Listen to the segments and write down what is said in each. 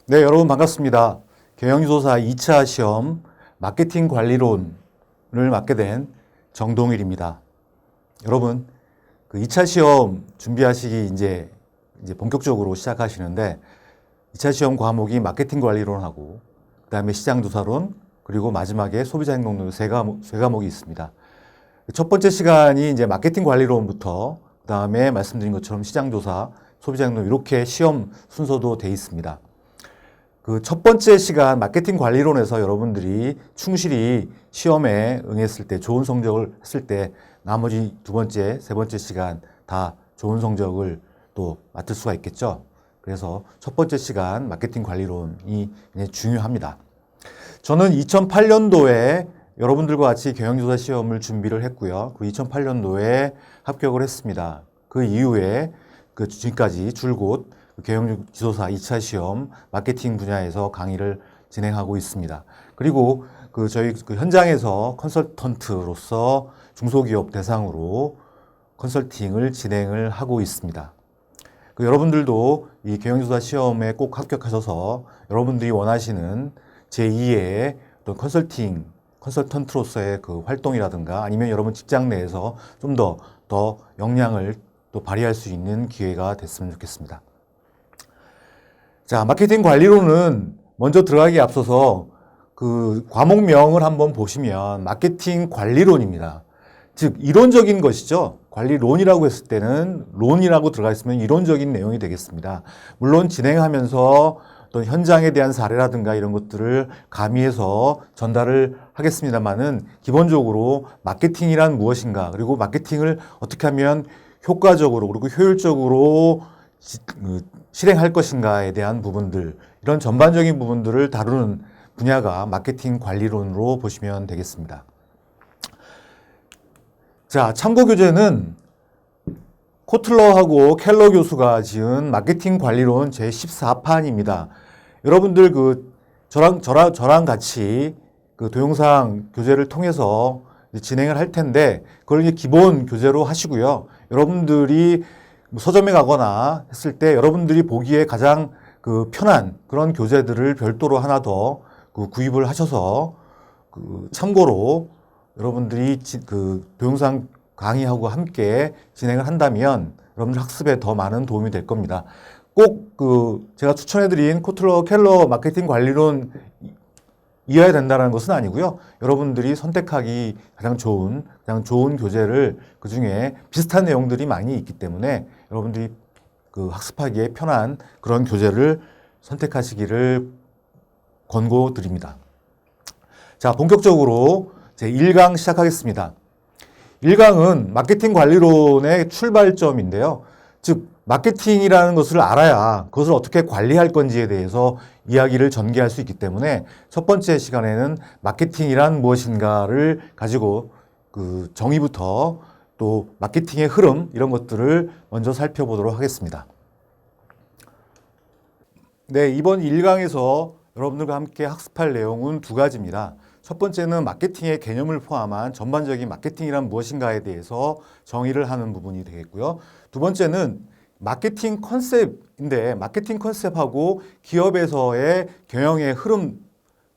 네, 여러분 반갑습니다. 경영지도사 2차 시험 마케팅 관리론을 맡게 된 정동일입니다. 여러분, 그 2차 시험 준비하시기 이제 본격적으로 시작하시는데 2차 시험 과목이 마케팅 관리론하고 그다음에 시장조사론 그리고 마지막에 소비자 행동론 세 과목이 있습니다. 첫 번째 시간이 이제 마케팅 관리론부터 그다음에 말씀드린 것처럼 시장조사, 소비자 행동 이렇게 시험 순서도 돼 있습니다. 그 첫 번째 시간 마케팅 관리론에서 여러분들이 충실히 시험에 응했을 때 좋은 성적을 했을 때 나머지 두 번째, 세 번째 시간 다 좋은 성적을 또 맡을 수가 있겠죠. 그래서 첫 번째 시간 마케팅 관리론이 중요합니다. 저는 2008년도에 여러분들과 같이 경영지도사 시험을 준비를 했고요. 그 2008년도에 합격을 했습니다. 그 이후에 그 지금까지 줄곧 경영지도사 2차 시험 마케팅 분야에서 강의를 진행하고 있습니다. 그리고 저희 현장에서 컨설턴트로서 중소기업 대상으로 컨설팅을 진행을 하고 있습니다. 여러분들도 이 경영지도사 시험에 꼭 합격하셔서 여러분들이 원하시는 제2의 어떤 컨설턴트로서의 그 활동이라든가 아니면 여러분 직장 내에서 좀 더 역량을 또 발휘할 수 있는 기회가 됐으면 좋겠습니다. 자, 마케팅 관리론은 먼저 들어가기에 앞서서 그 과목명을 한번 보시면 마케팅 관리론입니다. 즉, 이론적인 것이죠. 관리론이라고 했을 때는 론이라고 들어가 있으면 이론적인 내용이 되겠습니다. 물론 진행하면서 또 현장에 대한 사례라든가 이런 것들을 가미해서 전달을 하겠습니다만은 기본적으로 마케팅이란 무엇인가 그리고 마케팅을 어떻게 하면 효과적으로 그리고 효율적으로 실행할 것인가에 대한 부분들, 이런 전반적인 부분들을 다루는 분야가 마케팅 관리론으로 보시면 되겠습니다. 자, 참고 교재는 코틀러하고 켈러 교수가 지은 마케팅 관리론 제14판입니다. 여러분들 저랑 같이 그 동영상 교재를 통해서 진행을 할 텐데 그걸 이제 기본 교재로 하시고요. 여러분들이 서점에 가거나 했을 때 여러분들이 보기에 가장 편한 그런 교재들을 별도로 하나 더 구입을 하셔서 참고로 여러분들이 동영상 강의하고 함께 진행을 한다면 여러분들 학습에 더 많은 도움이 될 겁니다. 꼭 제가 추천해드린 코틀러 켈러 마케팅 관리론 이해해야 된다는 것은 아니고요. 여러분들이 선택하기 가장 좋은 교재를 그 중에 비슷한 내용들이 많이 있기 때문에 여러분들이 학습하기에 편한 그런 교재를 선택하시기를 권고드립니다. 자, 본격적으로 제 1강 시작하겠습니다. 1강은 마케팅 관리론의 출발점인데요. 즉, 마케팅이라는 것을 알아야 그것을 어떻게 관리할 건지에 대해서 이야기를 전개할 수 있기 때문에 첫 번째 시간에는 마케팅이란 무엇인가를 가지고 정의부터 또 마케팅의 흐름 이런 것들을 먼저 살펴보도록 하겠습니다. 네, 이번 1강에서 여러분들과 함께 학습할 내용은 두 가지입니다. 첫 번째는 마케팅의 개념을 포함한 전반적인 마케팅이란 무엇인가에 대해서 정의를 하는 부분이 되겠고요. 두 번째는 마케팅 컨셉인데 마케팅 컨셉하고 기업에서의 경영의 흐름,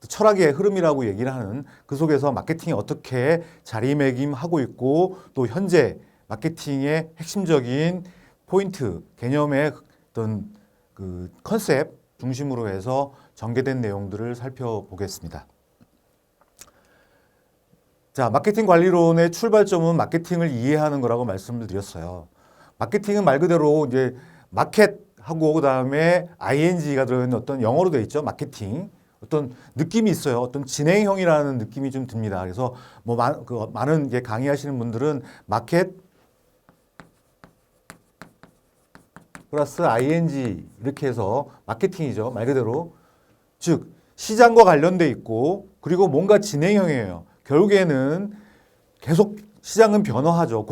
철학의 흐름이라고 얘기를 하는 그 속에서 마케팅이 어떻게 자리매김하고 있고 또 현재 마케팅의 핵심적인 포인트, 개념의 어떤 컨셉 중심으로 해서 전개된 내용들을 살펴보겠습니다. 자, 마케팅 관리론의 출발점은 마케팅을 이해하는 거라고 말씀을 드렸어요. 마케팅은 말 그대로 이제 마켓하고 그다음에 ing가 들어있는 어떤 영어로 되어 있죠. 마케팅. 어떤 느낌이 있어요. 어떤 진행형이라는 느낌이 좀 듭니다. 그래서 많은 이제 강의하시는 분들은 마켓 플러스 ing 이렇게 해서 마케팅이죠. 말 그대로. 즉, 시장과 관련돼 있고 그리고 뭔가 진행형이에요. 결국에는 계속 시장은 변화하죠.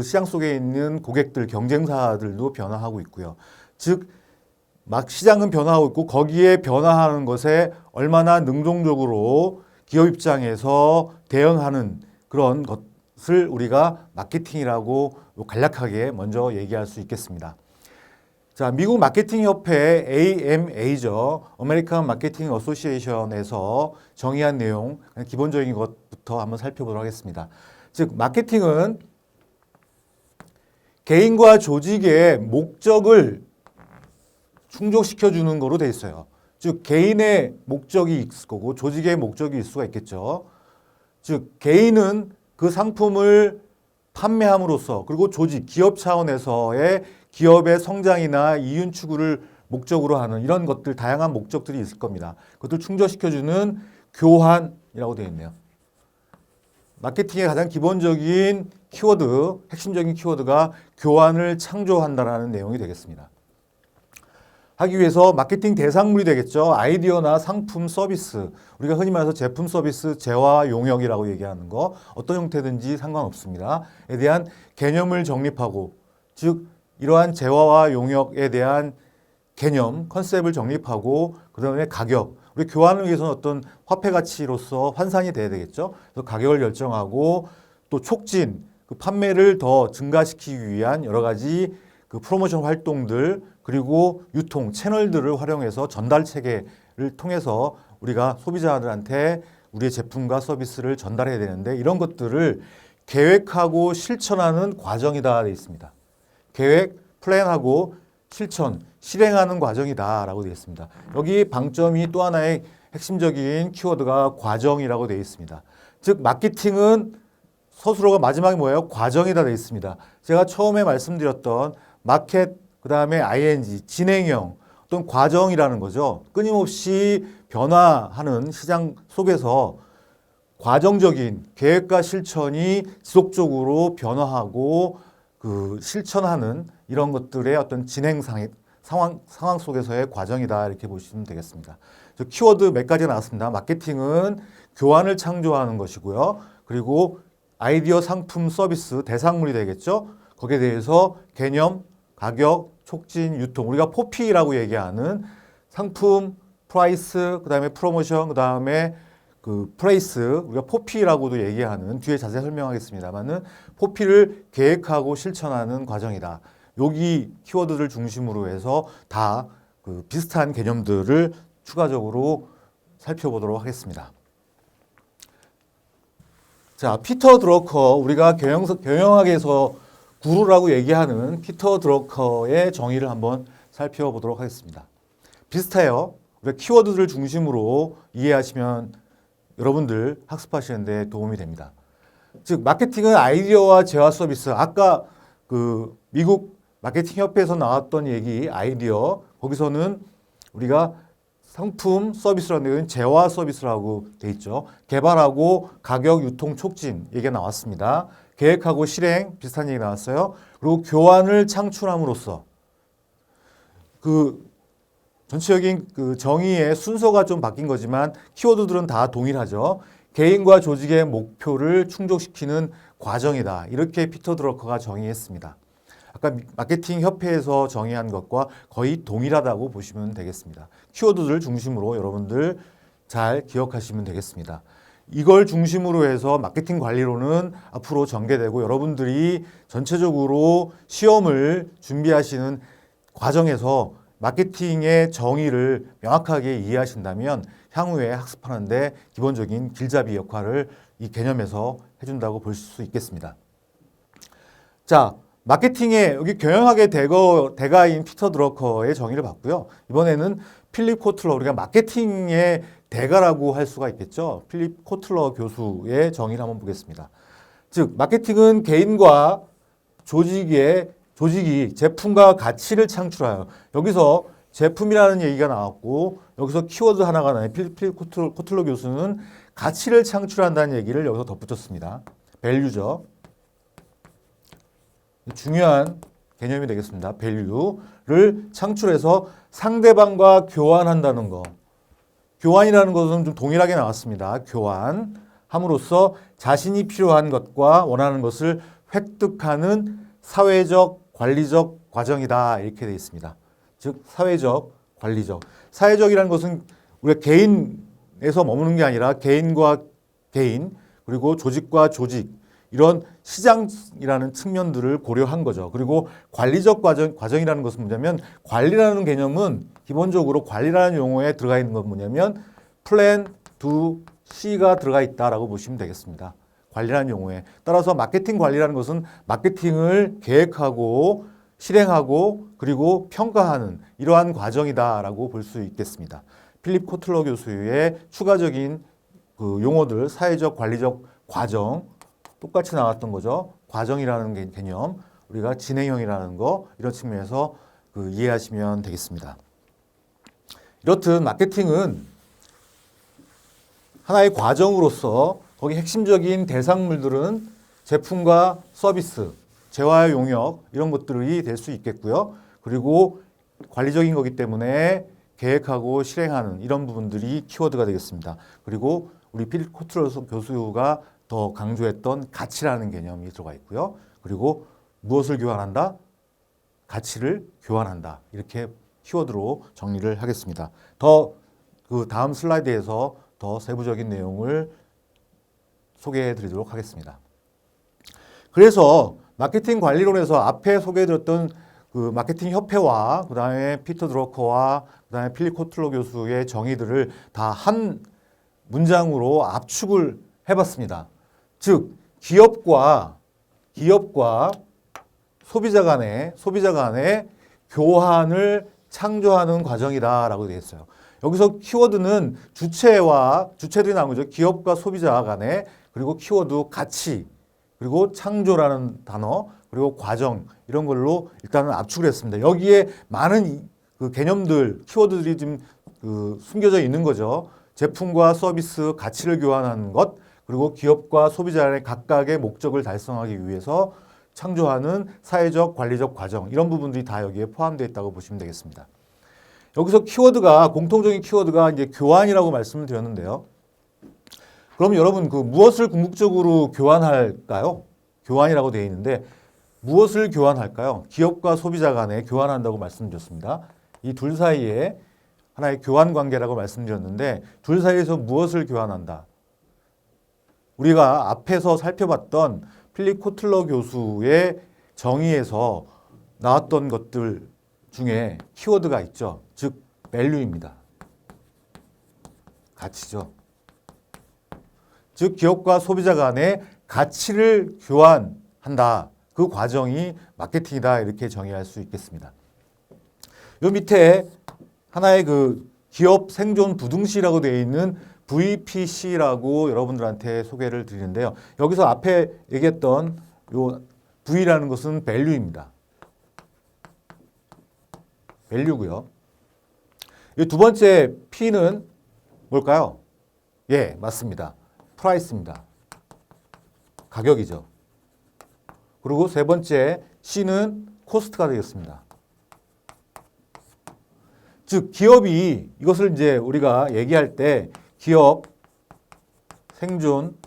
시장 속에 있는 고객들, 경쟁사들도 변화하고 있고요. 즉, 시장은 변화하고 있고 거기에 변화하는 것에 얼마나 능동적으로 기업 입장에서 대응하는 그런 것을 우리가 마케팅이라고 간략하게 먼저 얘기할 수 있겠습니다. 자, 미국 마케팅 협회 AMA죠. 아메리칸 마케팅 어소시에이션에서 정의한 내용, 기본적인 것부터 한번 살펴보도록 하겠습니다. 즉, 마케팅은 개인과 조직의 목적을 충족시켜주는 거로 돼 있어요. 즉, 개인의 목적이 있을 거고 조직의 목적이 있을 수가 있겠죠. 즉, 개인은 그 상품을 판매함으로써 그리고 조직, 기업 차원에서의 기업의 성장이나 이윤 추구를 목적으로 하는 이런 것들, 다양한 목적들이 있을 겁니다. 그것들 충족시켜주는 교환이라고 되어 있네요. 마케팅의 가장 기본적인 키워드, 핵심적인 키워드가 교환을 창조한다라는 내용이 되겠습니다. 하기 위해서 마케팅 대상물이 되겠죠. 아이디어나 상품, 서비스. 우리가 흔히 말해서 제품, 서비스, 재화, 용역이라고 얘기하는 거 어떤 형태든지 상관없습니다. 에 대한 개념을 정립하고 즉 이러한 재화와 용역에 대한 개념, 컨셉을 정립하고 그 다음에 가격. 우리 교환을 위해서는 어떤 화폐 가치로서 환산이 돼야 되겠죠. 그래서 가격을 결정하고 또 촉진, 그 판매를 더 증가시키기 위한 여러 가지 그 프로모션 활동들 그리고 유통 채널들을 활용해서 전달 체계를 통해서 우리가 소비자들한테 우리의 제품과 서비스를 전달해야 되는데 이런 것들을 계획하고 실천하는 과정이다 되어 있습니다. 계획, 플랜하고 실천, 실행하는 과정이다라고 되어 있습니다. 여기 방점이 또 하나의 핵심적인 키워드가 과정이라고 되어 있습니다. 즉 마케팅은 서술어가 마지막에 뭐예요? 과정이다 되어 있습니다. 제가 처음에 말씀드렸던 마켓 그 다음에 ing, 진행형 또는 과정이라는 거죠. 끊임없이 변화하는 시장 속에서 과정적인 계획과 실천이 지속적으로 변화하고 그 실천하는 이런 것들의 어떤 상황 속에서의 과정이다 이렇게 보시면 되겠습니다. 키워드 몇 가지 나왔습니다. 마케팅은 교환을 창조하는 것이고요. 그리고 아이디어, 상품, 서비스, 대상물이 되겠죠. 거기에 대해서 개념, 가격, 촉진, 유통, 우리가 포피라고 얘기하는 상품, 프라이스, 그 다음에 프로모션, 그 다음에 그 프레이스, 우리가 포피라고도 얘기하는 뒤에 자세히 설명하겠습니다만은 포피를 계획하고 실천하는 과정이다. 여기 키워드를 중심으로 해서 다 그 비슷한 개념들을 추가적으로 살펴보도록 하겠습니다. 자, 피터 드러커, 우리가 경영학에서 구루라고 얘기하는 피터 드러커의 정의를 한번 살펴보도록 하겠습니다. 비슷해요. 우리가 키워드를 중심으로 이해하시면 여러분들 학습하시는 데 도움이 됩니다. 즉 마케팅은 아이디어와 재화 서비스. 아까 그 미국 마케팅 협회에서 나왔던 얘기 아이디어 거기서는 우리가 상품 서비스라는 건 재화 서비스라고 돼 있죠. 개발하고 가격 유통 촉진 얘기가 나왔습니다. 계획하고 실행 비슷한 얘기 나왔어요. 그리고 교환을 창출함으로써 그 전체적인 그 정의의 순서가 좀 바뀐 거지만 키워드들은 다 동일하죠. 개인과 조직의 목표를 충족시키는 과정이다. 이렇게 피터 드러커가 정의했습니다. 아까 마케팅 협회에서 정의한 것과 거의 동일하다고 보시면 되겠습니다. 키워드들 중심으로 여러분들 잘 기억하시면 되겠습니다. 이걸 중심으로 해서 마케팅 관리로는 앞으로 전개되고 여러분들이 전체적으로 시험을 준비하시는 과정에서 마케팅의 정의를 명확하게 이해하신다면 향후에 학습하는데 기본적인 길잡이 역할을 이 개념에서 해준다고 볼 수 있겠습니다. 자, 마케팅의 여기 경영학의 대가인 피터 드러커의 정의를 봤고요. 이번에는 필립 코틀러, 우리가 마케팅의 대가라고 할 수가 있겠죠. 필립 코틀러 교수의 정의를 한번 보겠습니다. 즉, 마케팅은 개인과 조직이 제품과 가치를 창출하여 여기서 제품이라는 얘기가 나왔고 여기서 키워드 하나가 나요. 필립 코틀러 교수는 가치를 창출한다는 얘기를 여기서 덧붙였습니다. 밸류죠. 중요한 개념이 되겠습니다. 밸류를 창출해서 상대방과 교환한다는 거. 교환이라는 것은 좀 동일하게 나왔습니다. 교환함으로써 자신이 필요한 것과 원하는 것을 획득하는 사회적, 관리적 과정이다. 이렇게 되어 있습니다. 즉 사회적, 관리적. 사회적이라는 것은 우리가 개인에서 머무는 게 아니라 개인과 개인, 그리고 조직과 조직 이런 시장이라는 측면들을 고려한 거죠. 그리고 관리적 과정이라는 것은 뭐냐면 관리라는 개념은 기본적으로 관리라는 용어에 들어가 있는 건 뭐냐면 플랜, 두, C가 들어가 있다라고 보시면 되겠습니다. 관리라는 용어에. 따라서 마케팅 관리라는 것은 마케팅을 계획하고 실행하고 그리고 평가하는 이러한 과정이다라고 볼 수 있겠습니다. 필립 코틀러 교수의 추가적인 그 용어들, 사회적, 관리적 과정 똑같이 나왔던 거죠. 과정이라는 개념, 우리가 진행형이라는 거 이런 측면에서 그 이해하시면 되겠습니다. 이렇듯 마케팅은 하나의 과정으로서 거기 핵심적인 대상물들은 제품과 서비스, 재화의 용역 이런 것들이 될 수 있겠고요. 그리고 관리적인 거기 때문에 계획하고 실행하는 이런 부분들이 키워드가 되겠습니다. 그리고 우리 필립 코틀러 교수가 더 강조했던 가치라는 개념이 들어가 있고요. 그리고 무엇을 교환한다? 가치를 교환한다. 이렇게 키워드로 정리를 하겠습니다. 더 그 다음 슬라이드에서 더 세부적인 내용을 소개해 드리도록 하겠습니다. 그래서 마케팅 관리론에서 앞에 소개해 드렸던 그 마케팅 협회와 그다음에 피터 드러커와 그다음에 필립 코틀러 교수의 정의들을 다 한 문장으로 압축을 해봤습니다. 즉 기업과 소비자 간의 교환을 창조하는 과정이다라고 되어 있어요. 여기서 키워드는 주체들이 나온 거죠. 기업과 소비자 간에 그리고 키워드 가치 그리고 창조라는 단어 그리고 과정 이런 걸로 일단은 압축을 했습니다. 여기에 많은 그 개념들 키워드들이 지금 숨겨져 있는 거죠. 제품과 서비스 가치를 교환하는 것 그리고 기업과 소비자 간의 각각의 목적을 달성하기 위해서 창조하는 사회적 관리적 과정 이런 부분들이 다 여기에 포함되어 있다고 보시면 되겠습니다. 여기서 공통적인 키워드가 이제 교환이라고 말씀을 드렸는데요. 그럼 여러분 그 무엇을 궁극적으로 교환할까요? 교환이라고 되어 있는데 무엇을 교환할까요? 기업과 소비자 간에 교환한다고 말씀드렸습니다. 이 둘 사이에 하나의 교환 관계라고 말씀드렸는데 둘 사이에서 무엇을 교환한다? 우리가 앞에서 살펴봤던 필립 코틀러 교수의 정의에서 나왔던 것들 중에 키워드가 있죠. 즉 value입니다. 가치죠. 즉 기업과 소비자 간의 가치를 교환한다. 그 과정이 마케팅이다. 이렇게 정의할 수 있겠습니다. 요 밑에 하나의 그 기업 생존 부등시라고 되어 있는 VPC라고 여러분들한테 소개를 드리는데요. 여기서 앞에 얘기했던 요 V라는 것은 value입니다. value고요. 이 두 번째 P는 뭘까요? 예, 맞습니다. price입니다. 가격이죠. 그리고 세 번째 C는 코스트가 되겠습니다. 즉 기업이 이것을 이제 우리가 얘기할 때 기업 생존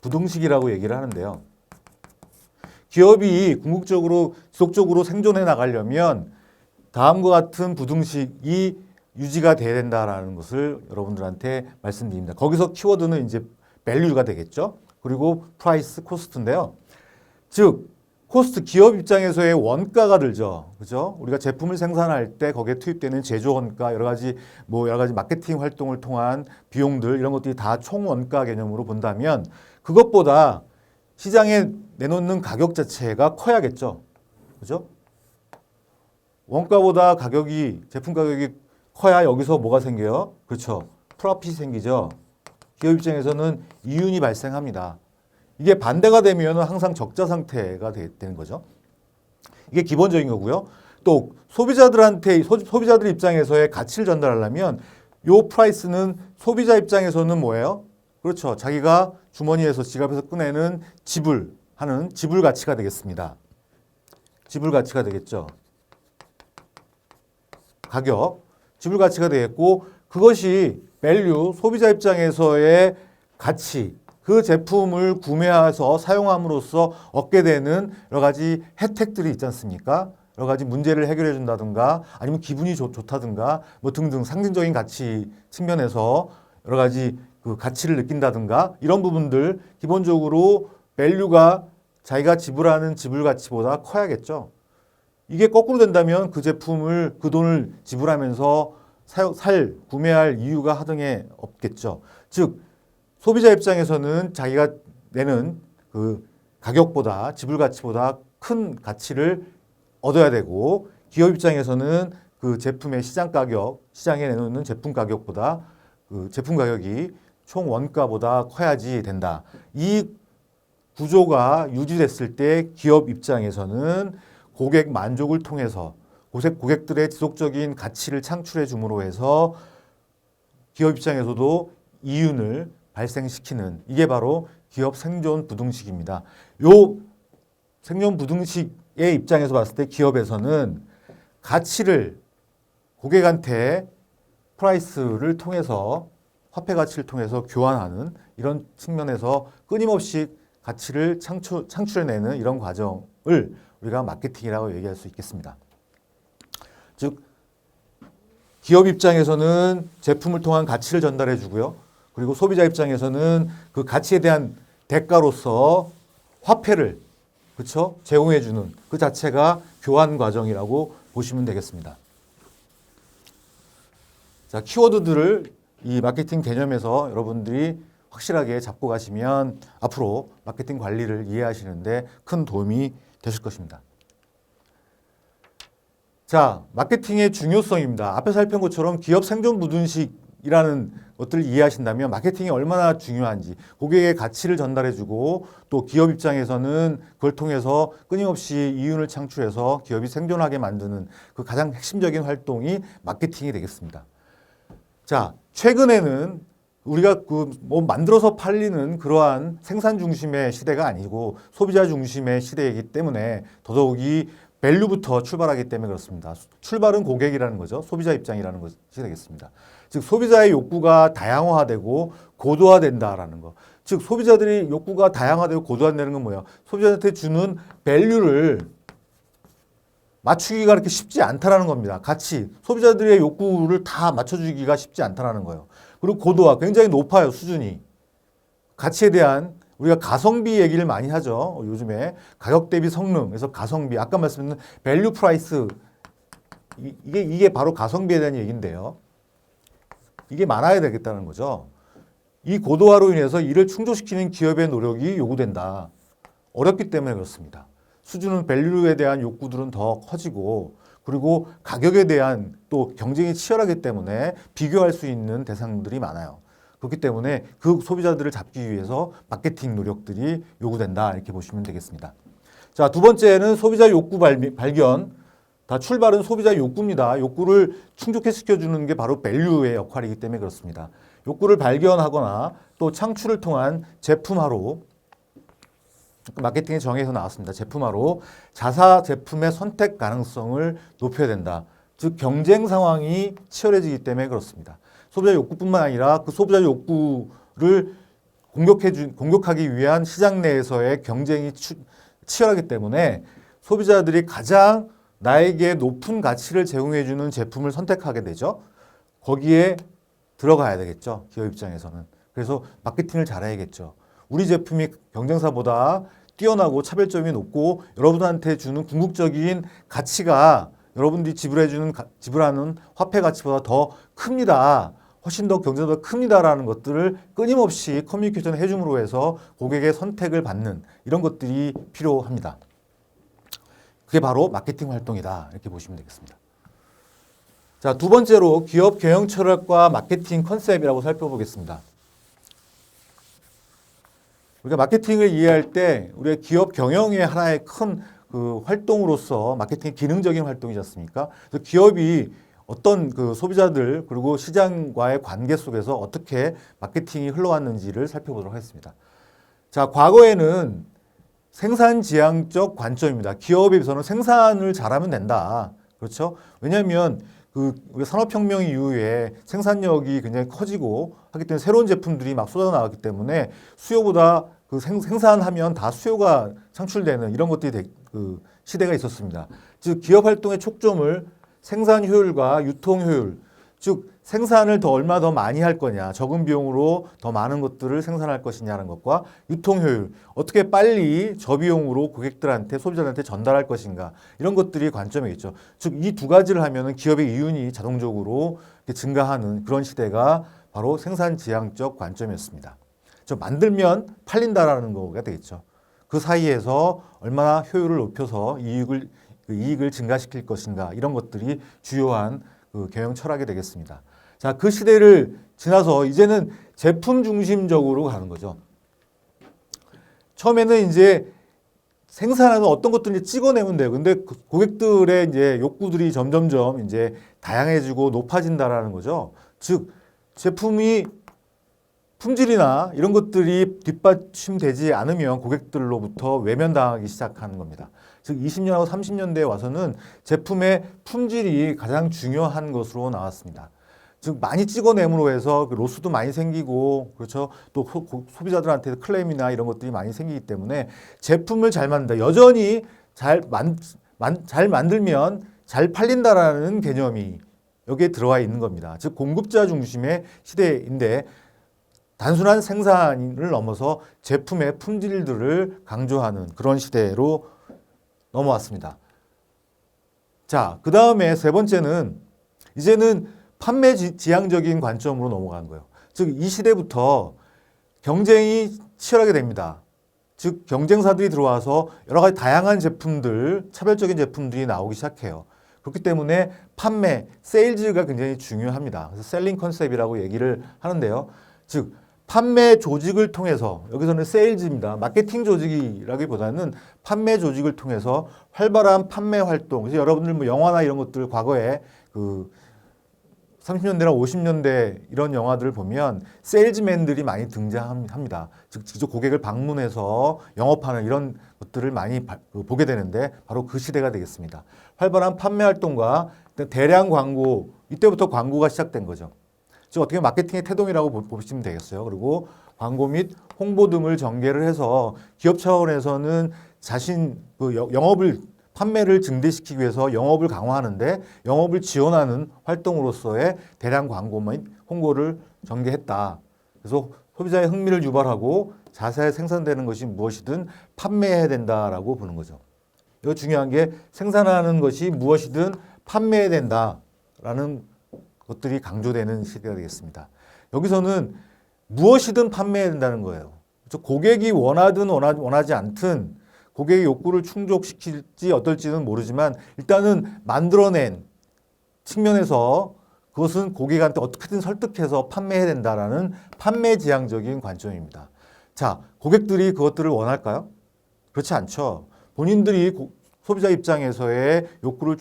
부등식이라고 얘기를 하는데요. 기업이 궁극적으로 지속적으로 생존해 나가려면 다음과 같은 부등식이 유지가 돼야 된다라는 것을 여러분들한테 말씀드립니다. 거기서 키워드는 이제 value가 되겠죠. 그리고 price, cost인데요. 즉 코스트 기업 입장에서의 원가가 들죠. 그죠? 우리가 제품을 생산할 때 거기에 투입되는 제조 원가, 여러 가지 마케팅 활동을 통한 비용들 이런 것들이 다 총 원가 개념으로 본다면 그것보다 시장에 내놓는 가격 자체가 커야겠죠. 그죠? 원가보다 제품 가격이 커야 여기서 뭐가 생겨요? 그렇죠. 프로핏이 생기죠. 기업 입장에서는 이윤이 발생합니다. 이게 반대가 되면 항상 적자 상태가 되는 거죠. 이게 기본적인 거고요. 또 소비자들 입장에서의 가치를 전달하려면 요 프라이스는 소비자 입장에서는 뭐예요? 그렇죠. 자기가 주머니에서 지갑에서 꺼내는 지불 가치가 되겠습니다. 지불 가치가 되겠죠. 가격, 지불 가치가 되겠고 그것이 value, 소비자 입장에서의 가치, 그 제품을 구매해서 사용함으로써 얻게 되는 여러 가지 혜택들이 있지 않습니까? 여러 가지 문제를 해결해 준다든가 아니면 기분이 좋다든가 뭐 등등 상징적인 가치 측면에서 여러 가지 그 가치를 느낀다든가 이런 부분들 기본적으로 밸류가 자기가 지불하는 지불 가치보다 커야겠죠. 이게 거꾸로 된다면 그 제품을 그 돈을 지불하면서 구매할 이유가 하등에 없겠죠. 즉 소비자 입장에서는 자기가 내는 그 가격보다 지불 가치보다 큰 가치를 얻어야 되고 기업 입장에서는 그 제품의 시장 가격, 시장에 내놓는 제품 가격보다 그 제품 가격이 총 원가보다 커야지 된다. 이 구조가 유지됐을 때 기업 입장에서는 고객 만족을 통해서 고객들의 지속적인 가치를 창출해 줌으로 해서 기업 입장에서도 이윤을 발생시키는 이게 바로 기업 생존 부등식입니다. 요 생존 부등식의 입장에서 봤을 때 기업에서는 가치를 고객한테 프라이스를 통해서 화폐 가치를 통해서 교환하는 이런 측면에서 끊임없이 가치를 창출해내는 이런 과정을 우리가 마케팅이라고 얘기할 수 있겠습니다. 즉 기업 입장에서는 제품을 통한 가치를 전달해 주고요. 그리고 소비자 입장에서는 그 가치에 대한 대가로서 화폐를 그렇죠? 제공해 주는 그 자체가 교환 과정이라고 보시면 되겠습니다. 자, 키워드들을 이 마케팅 개념에서 여러분들이 확실하게 잡고 가시면 앞으로 마케팅 관리를 이해하시는데 큰 도움이 되실 것입니다. 자, 마케팅의 중요성입니다. 앞에 살펴본 것처럼 기업 생존 부등식이라는 것들을 이해하신다면 마케팅이 얼마나 중요한지 고객의 가치를 전달해주고 또 기업 입장에서는 그걸 통해서 끊임없이 이윤을 창출해서 기업이 생존하게 만드는 그 가장 핵심적인 활동이 마케팅이 되겠습니다. 자, 최근에는 우리가 뭐 만들어서 팔리는 그러한 생산 중심의 시대가 아니고 소비자 중심의 시대이기 때문에 더더욱이 밸류부터 출발하기 때문에 그렇습니다. 출발은 고객이라는 거죠. 소비자 입장이라는 것이 되겠습니다. 즉 소비자의 욕구가 다양화되고 고도화된다라는 거. 즉 소비자들이 욕구가 다양화되고 고도화되는 건 뭐예요? 소비자한테 주는 밸류를 맞추기가 그렇게 쉽지 않다라는 겁니다. 같이 소비자들의 욕구를 다 맞춰주기가 쉽지 않다라는 거예요. 그리고 고도화 굉장히 높아요. 수준이. 가치에 대한 우리가 가성비 얘기를 많이 하죠. 요즘에 가격 대비 성능, 그래서 가성비. 아까 말씀드린 밸류 프라이스 이게 바로 가성비에 대한 얘기인데요. 이게 많아야 되겠다는 거죠. 이 고도화로 인해서 이를 충족시키는 기업의 노력이 요구된다. 어렵기 때문에 그렇습니다. 수준은 밸류에 대한 욕구들은 더 커지고 그리고 가격에 대한 또 경쟁이 치열하기 때문에 비교할 수 있는 대상들이 많아요. 그렇기 때문에 그 소비자들을 잡기 위해서 마케팅 노력들이 요구된다 이렇게 보시면 되겠습니다. 자, 두 번째는 소비자 욕구 발견. 다 출발은 소비자 욕구입니다. 욕구를 충족시켜주는 게 바로 밸류의 역할이기 때문에 그렇습니다. 욕구를 발견하거나 또 창출을 통한 제품화로 마케팅의 정의에서 나왔습니다. 제품화로 자사 제품의 선택 가능성을 높여야 된다. 즉 경쟁 상황이 치열해지기 때문에 그렇습니다. 소비자 욕구뿐만 아니라 그 소비자 욕구를 공격하기 위한 시장 내에서의 경쟁이 치열하기 때문에 소비자들이 가장 나에게 높은 가치를 제공해주는 제품을 선택하게 되죠. 거기에 들어가야 되겠죠. 기업 입장에서는. 그래서 마케팅을 잘해야겠죠. 우리 제품이 경쟁사보다 뛰어나고 차별점이 높고 여러분한테 주는 궁극적인 가치가 여러분들이 지불하는 화폐 가치보다 더 큽니다. 훨씬 더 경쟁보다 큽니다라는 것들을 끊임없이 커뮤니케이션 해줌으로 해서 고객의 선택을 받는 이런 것들이 필요합니다. 그게 바로 마케팅 활동이다. 이렇게 보시면 되겠습니다. 자, 두 번째로 기업 경영 철학과 마케팅 컨셉이라고 살펴보겠습니다. 우리가 마케팅을 이해할 때 우리가 기업 경영의 하나의 큰 그 활동으로서 마케팅이 기능적인 활동이지 않습니까? 그래서 기업이 어떤 그 소비자들 그리고 시장과의 관계 속에서 어떻게 마케팅이 흘러왔는지를 살펴보도록 하겠습니다. 자, 과거에는 생산지향적 관점입니다. 기업에 비해서는 생산을 잘하면 된다. 그렇죠? 왜냐하면 우리 산업혁명 이후에 생산력이 굉장히 커지고 하기 때문에 새로운 제품들이 막 쏟아 나왔기 때문에 수요보다 그 생산하면 다 수요가 창출되는 이런 것들이 그 시대가 있었습니다. 즉 기업 활동의 촉점을 생산 효율과 유통 효율, 즉 생산을 얼마 더 많이 할 거냐, 적은 비용으로 더 많은 것들을 생산할 것이냐는 것과 유통 효율, 어떻게 빨리 저비용으로 고객들한테, 소비자들한테 전달할 것인가, 이런 것들이 관점이겠죠. 즉, 이 두 가지를 하면은 기업의 이윤이 자동적으로 증가하는 그런 시대가 바로 생산지향적 관점이었습니다. 만들면 팔린다라는 거가 되겠죠. 그 사이에서 얼마나 효율을 높여서 이익을 증가시킬 것인가, 이런 것들이 주요한 그 경영 철학이 되겠습니다. 자, 그 시대를 지나서 이제는 제품 중심적으로 가는 거죠. 처음에는 이제 생산하는 어떤 것들을 찍어내면 돼요. 근데 고객들의 이제 욕구들이 점점점 이제 다양해지고 높아진다라는 거죠. 즉, 제품이 품질이나 이런 것들이 뒷받침되지 않으면 고객들로부터 외면당하기 시작하는 겁니다. 즉 20년하고 30년대에 와서는 제품의 품질이 가장 중요한 것으로 나왔습니다. 즉 많이 찍어냄으로 해서 로스도 많이 생기고, 그렇죠. 또 소비자들한테 클레임이나 이런 것들이 많이 생기기 때문에 제품을 잘 만든다. 여전히 잘 만들면 잘 팔린다라는 개념이 여기에 들어와 있는 겁니다. 즉 공급자 중심의 시대인데 단순한 생산을 넘어서 제품의 품질들을 강조하는 그런 시대로 넘어왔습니다. 자, 그 다음에 세 번째는 이제는 판매 지향적인 관점으로 넘어간 거예요. 즉, 이 시대부터 경쟁이 치열하게 됩니다. 즉, 경쟁사들이 들어와서 여러 가지 다양한 제품들, 차별적인 제품들이 나오기 시작해요. 그렇기 때문에 판매, 세일즈가 굉장히 중요합니다. 그래서 셀링 컨셉이라고 얘기를 하는데요. 즉, 판매 조직을 통해서, 여기서는 세일즈입니다. 마케팅 조직이라기보다는 판매 조직을 통해서 활발한 판매 활동. 그래서 여러분들 뭐 영화나 이런 것들 과거에 그 30년대나 50년대 이런 영화들을 보면 세일즈맨들이 많이 등장합니다. 즉, 직접 고객을 방문해서 영업하는 이런 것들을 많이 보게 되는데 바로 그 시대가 되겠습니다. 활발한 판매 활동과 대량 광고, 이때부터 광고가 시작된 거죠. 즉 어떻게 마케팅의 태동이라고 보시면 되겠어요. 그리고 광고 및 홍보 등을 전개를 해서 기업 차원에서는 자신 영업을 판매를 증대시키기 위해서 영업을 강화하는데 영업을 지원하는 활동으로서의 대량 광고 및 홍보를 전개했다. 그래서 소비자의 흥미를 유발하고 자사에 생산되는 것이 무엇이든 판매해야 된다라고 보는 거죠. 이거 중요한 게 생산하는 것이 무엇이든 판매해야 된다라는 것들이 강조되는 시대가 되겠습니다. 여기서는 무엇이든 판매해야 된다는 거예요. 고객이 원하든 원하지 않든 고객의 욕구를 충족시킬지 어떨지는 모르지만 일단은 만들어낸 측면에서 그것은 고객한테 어떻게든 설득해서 판매해야 된다라는 판매 지향적인 관점입니다. 자, 고객들이 그것들을 원할까요? 그렇지 않죠. 본인들이 소비자 입장에서의 욕구를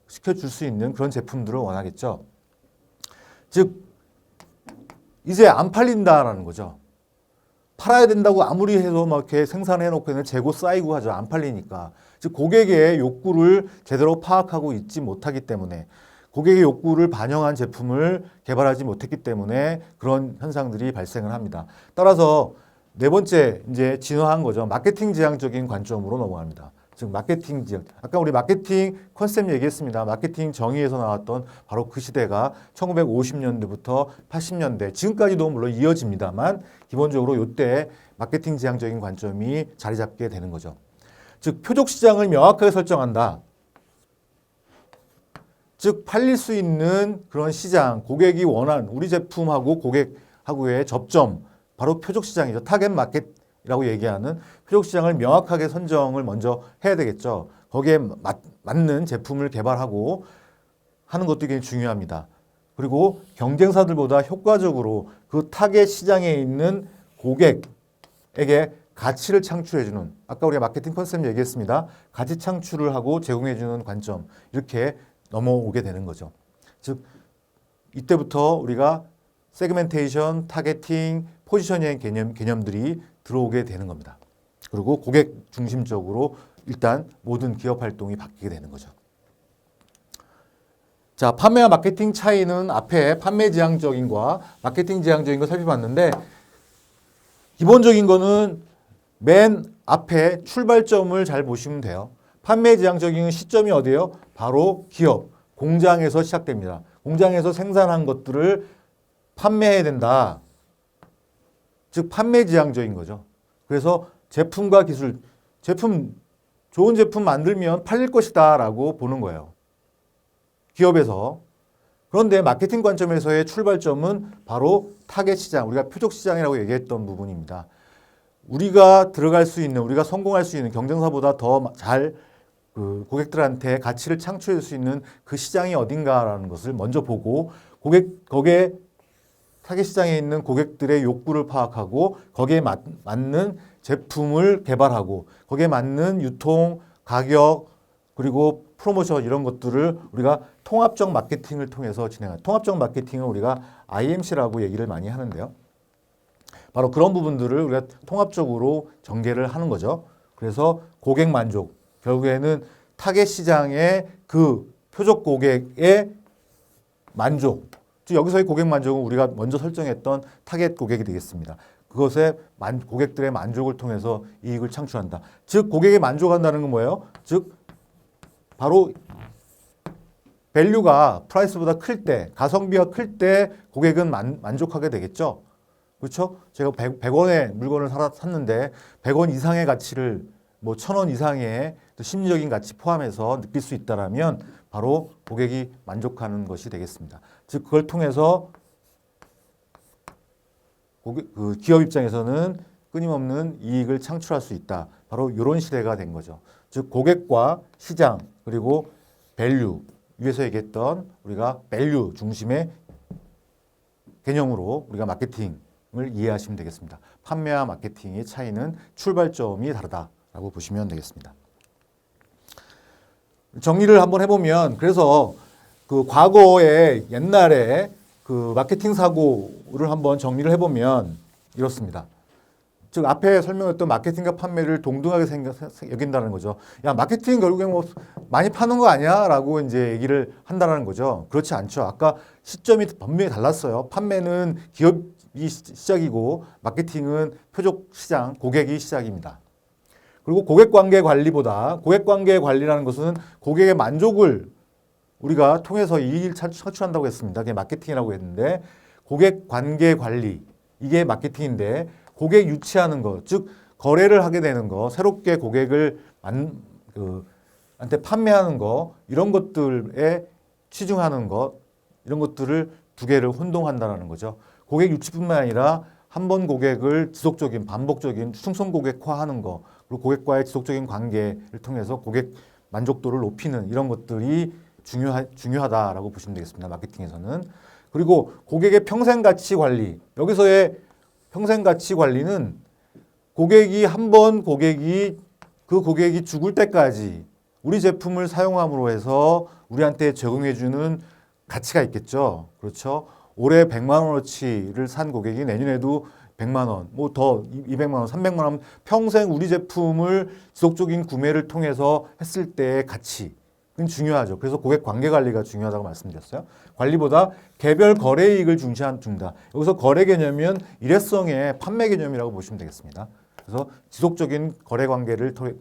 시켜줄 수 있는 그런 제품들을 원하겠죠. 즉, 이제 안 팔린다라는 거죠. 팔아야 된다고 아무리 해도 막 이렇게 생산해 놓고는 재고 쌓이고 하죠. 안 팔리니까. 즉, 고객의 욕구를 제대로 파악하고 있지 못하기 때문에 고객의 욕구를 반영한 제품을 개발하지 못했기 때문에 그런 현상들이 발생을 합니다. 따라서 네 번째 이제 진화한 거죠. 마케팅 지향적인 관점으로 넘어갑니다. 즉 마케팅 지향. 아까 우리 마케팅 컨셉 얘기했습니다. 마케팅 정의에서 나왔던 바로 그 시대가 1950년대부터 80년대 지금까지도 물론 이어집니다만 기본적으로 이때 마케팅 지향적인 관점이 자리 잡게 되는 거죠. 즉 표적 시장을 명확하게 설정한다. 즉 팔릴 수 있는 그런 시장, 고객이 원하는 우리 제품하고 고객하고의 접점, 바로 표적 시장이죠. 타겟 마켓이라고 얘기하는 표적 시장을 명확하게 선정을 먼저 해야 되겠죠. 거기에 맞는 제품을 개발하고 하는 것도 굉장히 중요합니다. 그리고 경쟁사들보다 효과적으로 그 타겟 시장에 있는 고객에게 가치를 창출해주는, 아까 우리가 마케팅 컨셉 얘기했습니다. 가치 창출을 하고 제공해주는 관점, 이렇게 넘어오게 되는 거죠. 즉 이때부터 우리가 세그멘테이션, 타겟팅, 포지셔닝 개념들이 들어오게 되는 겁니다. 그리고 고객 중심적으로 일단 모든 기업 활동이 바뀌게 되는 거죠. 자, 판매와 마케팅 차이는 앞에 판매 지향적인과 마케팅 지향적인 거 살펴봤는데 기본적인 거는 맨 앞에 출발점을 잘 보시면 돼요. 판매 지향적인 시점이 어디예요? 바로 기업, 공장에서 시작됩니다. 공장에서 생산한 것들을 판매해야 된다. 즉 판매지향적인 거죠. 그래서 제품과 기술, 좋은 제품 만들면 팔릴 것이다 라고 보는 거예요. 기업에서. 그런데 마케팅 관점에서의 출발점은 바로 타겟 시장, 우리가 표적 시장이라고 얘기했던 부분입니다. 우리가 들어갈 수 있는, 우리가 성공할 수 있는 경쟁사보다 더 잘 고객들한테 가치를 창출할 수 있는 그 시장이 어딘가라는 것을 먼저 보고 거기에 타겟 시장에 있는 고객들의 욕구를 파악하고 거기에 맞는 제품을 개발하고 거기에 맞는 유통, 가격, 그리고 프로모션 이런 것들을 우리가 통합적 마케팅을 통해서 진행하는 통합적 마케팅은 우리가 IMC라고 얘기를 많이 하는데요. 바로 그런 부분들을 우리가 통합적으로 전개를 하는 거죠. 그래서 고객 만족, 결국에는 타겟 시장의 그 표적 고객의 만족, 즉 여기서의 고객 만족은 우리가 먼저 설정했던 타겟 고객이 되겠습니다. 그것에 고객들의 만족을 통해서 이익을 창출한다. 즉 고객이 만족한다는 건 뭐예요? 즉 바로 밸류가 프라이스보다 클 때, 가성비가 클 때 고객은 만족하게 되겠죠. 그렇죠? 제가 100원의 물건을 샀는데 100원 이상의 가치를 뭐 1000원 이상의 심리적인 가치 포함해서 느낄 수 있다라면 바로 고객이 만족하는 것이 되겠습니다. 즉 그걸 통해서 기업 입장에서는 끊임없는 이익을 창출할 수 있다. 바로 이런 시대가 된 거죠. 즉 고객과 시장 그리고 밸류 위에서 얘기했던 우리가 밸류 중심의 개념으로 우리가 마케팅을 이해하시면 되겠습니다. 판매와 마케팅의 차이는 출발점이 다르다라고 보시면 되겠습니다. 정리를 한번 해보면 그래서 그 과거에 옛날에 그 마케팅 사고를 한번 정리를 해보면 이렇습니다. 즉 앞에 설명했던 마케팅과 판매를 동등하게 여긴다는 거죠. 야 마케팅 결국에 뭐 많이 파는 거 아니야? 라고 이제 얘기를 한다는 거죠. 그렇지 않죠. 아까 시점이 분명히 달랐어요. 판매는 기업이 시작이고 마케팅은 표적 시장, 고객이 시작입니다. 그리고 고객관계 관리보다 고객관계 관리라는 것은 고객의 만족을 우리가 통해서 이익을 창출한다고 했습니다. 그게 마케팅이라고 했는데 고객관계 관리 이게 마케팅인데 고객 유치하는 것, 즉 거래를 하게 되는 것, 새롭게 고객을 한테 판매하는 것 이런 것들에 치중하는 것 이런 것들을 두 개를 혼동한다는 거죠. 고객 유치뿐만 아니라 한 번 고객을 지속적인 반복적인 충성 고객화하는 것 그리고 고객과의 지속적인 관계를 통해서 고객 만족도를 높이는 이런 것들이 중요하다라고 보시면 되겠습니다. 마케팅에서는. 그리고 고객의 평생 가치 관리. 여기서의 평생 가치 관리는 고객이 한 번 그 고객이 죽을 때까지 우리 제품을 사용함으로 해서 우리한테 제공해주는 가치가 있겠죠. 그렇죠. 올해 100만 원어치를 산 고객이 내년에도 100만 원, 뭐 더 200만 원, 300만 원 평생 우리 제품을 지속적인 구매를 통해서 했을 때의 가치는 중요하죠. 그래서 고객 관계 관리가 중요하다고 말씀드렸어요. 관리보다 개별 거래 이익을 중시한다. 여기서 거래 개념은 일회성의 판매 개념이라고 보시면 되겠습니다. 그래서 지속적인 거래 관계를 통해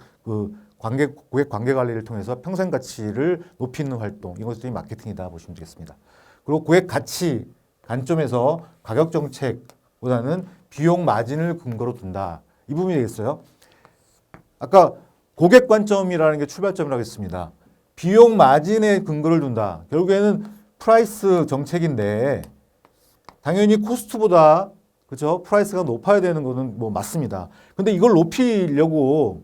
고객 관계 관리를 통해서 평생 가치를 높이는 활동 이것들이 마케팅이다 보시면 되겠습니다. 그리고 고객 가치 관점에서 가격 정책보다는 비용 마진을 근거로 둔다. 이 부분이 되겠어요. 아까 고객 관점이라는 게 출발점이라고 했습니다. 비용 마진에 근거를 둔다. 결국에는 프라이스 정책인데 당연히 코스트보다 그렇죠? 프라이스가 높아야 되는 거는 뭐 맞습니다. 근데 이걸 높이려고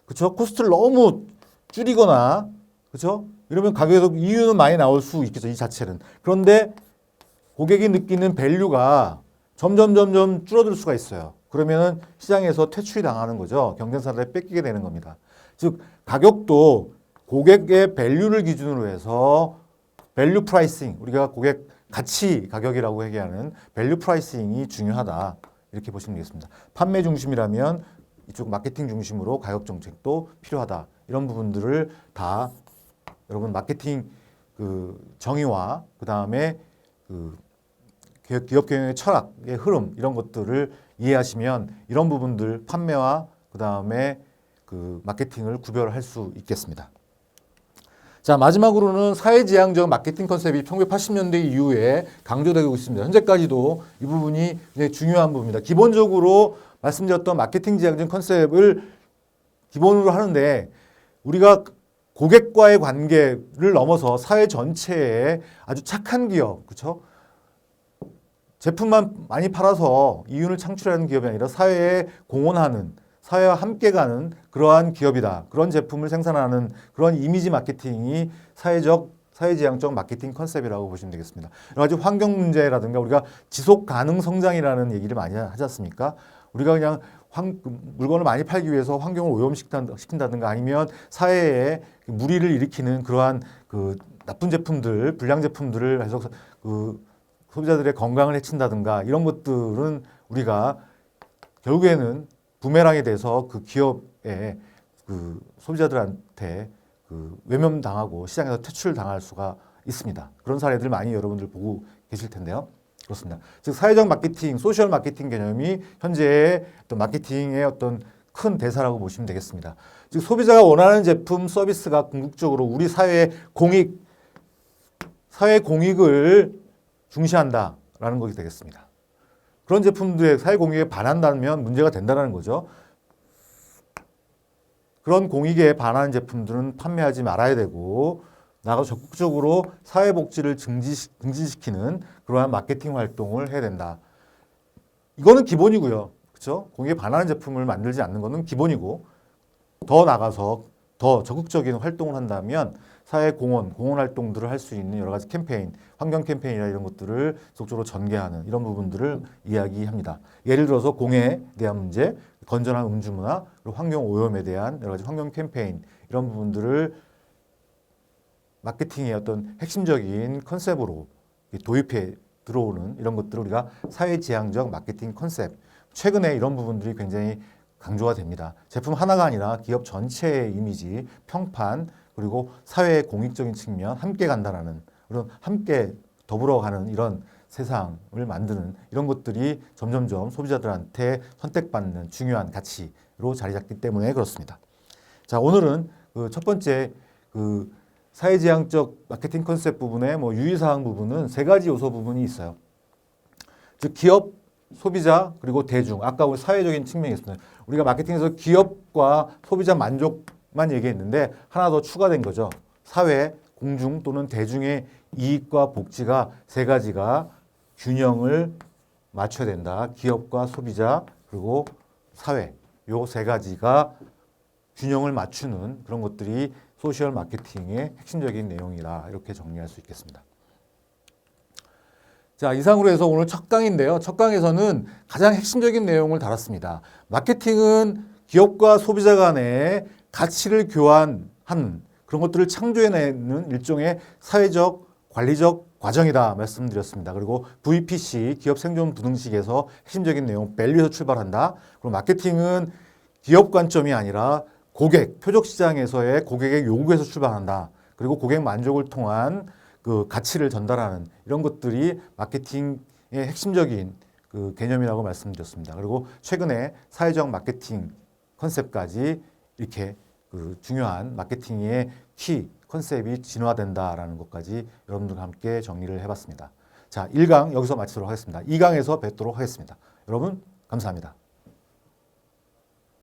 그렇죠? 코스트를 너무 줄이거나 그렇죠? 이러면 가격에서 이유는 많이 나올 수 있겠죠. 이 자체는. 그런데 고객이 느끼는 밸류가 점점 줄어들 수가 있어요. 그러면은 시장에서 퇴출이 당하는 거죠. 경쟁사들에 뺏기게 되는 겁니다. 즉 가격도 고객의 밸류를 기준으로 해서 밸류 프라이싱, 우리가 고객 가치 가격이라고 얘기하는 밸류 프라이싱이 중요하다. 이렇게 보시면 되겠습니다. 판매 중심이라면 이쪽 마케팅 중심으로 가격 정책도 필요하다. 이런 부분들을 다 여러분 마케팅 정의와 그다음에 기업 경영의 철학의 흐름 이런 것들을 이해하시면 이런 부분들 판매와 그다음에 마케팅을 구별할 수 있겠습니다. 자, 마지막으로는 사회지향적 마케팅 컨셉이 1980년대 이후에 강조되고 있습니다. 현재까지도 이 부분이 굉장히 중요한 부분입니다. 기본적으로 말씀드렸던 마케팅 지향적 컨셉을 기본으로 하는데 우리가 고객과의 관계를 넘어서 사회 전체에 아주 착한 기업, 그렇죠? 제품만 많이 팔아서 이윤을 창출하는 기업이 아니라 사회에 공헌하는, 사회와 함께 가는 그러한 기업이다. 그런 제품을 생산하는 그런 이미지 마케팅이 사회지향적 마케팅 컨셉이라고 보시면 되겠습니다. 여러 가지 환경 문제라든가 우리가 지속 가능 성장이라는 얘기를 많이 하지 않습니까? 우리가 그냥 물건을 많이 팔기 위해서 환경을 오염시킨다든가 아니면 사회에 무리를 일으키는 그러한 그 나쁜 제품들, 불량 제품들을 해서 그 소비자들의 건강을 해친다든가 이런 것들은 우리가 결국에는 부메랑이 돼서 그 기업의 그 소비자들한테 그 외면당하고 시장에서 퇴출당할 수가 있습니다. 그런 사례들 많이 여러분들 보고 계실 텐데요. 그렇습니다. 즉 사회적 마케팅, 소셜 마케팅 개념이 현재의 어떤 마케팅의 어떤 큰 대사라고 보시면 되겠습니다. 즉 소비자가 원하는 제품, 서비스가 궁극적으로 우리 사회 공익을 중시한다라는 것이 되겠습니다. 그런 제품들의 사회 공익에 반한다면 문제가 된다는 거죠. 그런 공익에 반하는 제품들은 판매하지 말아야 되고 나가 적극적으로 사회복지를 증진시키는 그러한 마케팅 활동을 해야 된다. 이거는 기본이고요. 그렇죠? 공익에 반하는 제품을 만들지 않는 것은 기본이고 더 나가서 더 적극적인 활동을 한다면 사회 공헌 활동들을 할 수 있는 여러 가지 캠페인, 환경 캠페인이나 이런 것들을 적극적으로 전개하는 이런 부분들을 이야기합니다. 예를 들어서 공해에 대한 문제, 건전한 음주 문화, 그리고 환경 오염에 대한 여러 가지 환경 캠페인 이런 부분들을 마케팅의 어떤 핵심적인 컨셉으로 도입해 들어오는 이런 것들을 우리가 사회지향적 마케팅 컨셉, 최근에 이런 부분들이 굉장히 강조가 됩니다. 제품 하나가 아니라 기업 전체의 이미지, 평판, 그리고 사회의 공익적인 측면, 함께 간다라는 그런 함께 더불어가는 이런 세상을 만드는 이런 것들이 점점점 소비자들한테 선택받는 중요한 가치로 자리 잡기 때문에 그렇습니다. 자, 오늘은 그 첫 번째 그 사회지향적 마케팅 컨셉 부분의 뭐 유의사항 부분은 세 가지 요소 부분이 있어요. 즉 기업, 소비자 그리고 대중. 아까 우리 사회적인 측면이 있습니다. 우리가 마케팅에서 기업과 소비자 만족만 얘기했는데 하나 더 추가된 거죠. 사회, 공중 또는 대중의 이익과 복지가 세 가지가 균형을 맞춰야 된다. 기업과 소비자 그리고 사회 요 세 가지가 균형을 맞추는 그런 것들이 소셜 마케팅의 핵심적인 내용이다. 이렇게 정리할 수 있겠습니다. 자, 이상으로 해서 오늘 첫 강인데요. 첫 강에서는 가장 핵심적인 내용을 다뤘습니다. 마케팅은 기업과 소비자 간의 가치를 교환하는 그런 것들을 창조해내는 일종의 사회적, 관리적 과정이다 말씀드렸습니다. 그리고 VPC, 기업 생존 부등식에서 핵심적인 내용, 밸류에서 출발한다. 그리고 마케팅은 기업 관점이 아니라 고객, 표적 시장에서의 고객의 요구에서 출발한다. 그리고 고객 만족을 통한 그 가치를 전달하는 이런 것들이 마케팅의 핵심적인 그 개념이라고 말씀드렸습니다. 그리고 최근에 사회적 마케팅 컨셉까지 이렇게 그 중요한 마케팅의 키 컨셉이 진화된다라는 것까지 여러분들과 함께 정리를 해봤습니다. 자, 1강 여기서 마치도록 하겠습니다. 2강에서 뵙도록 하겠습니다. 여러분 감사합니다.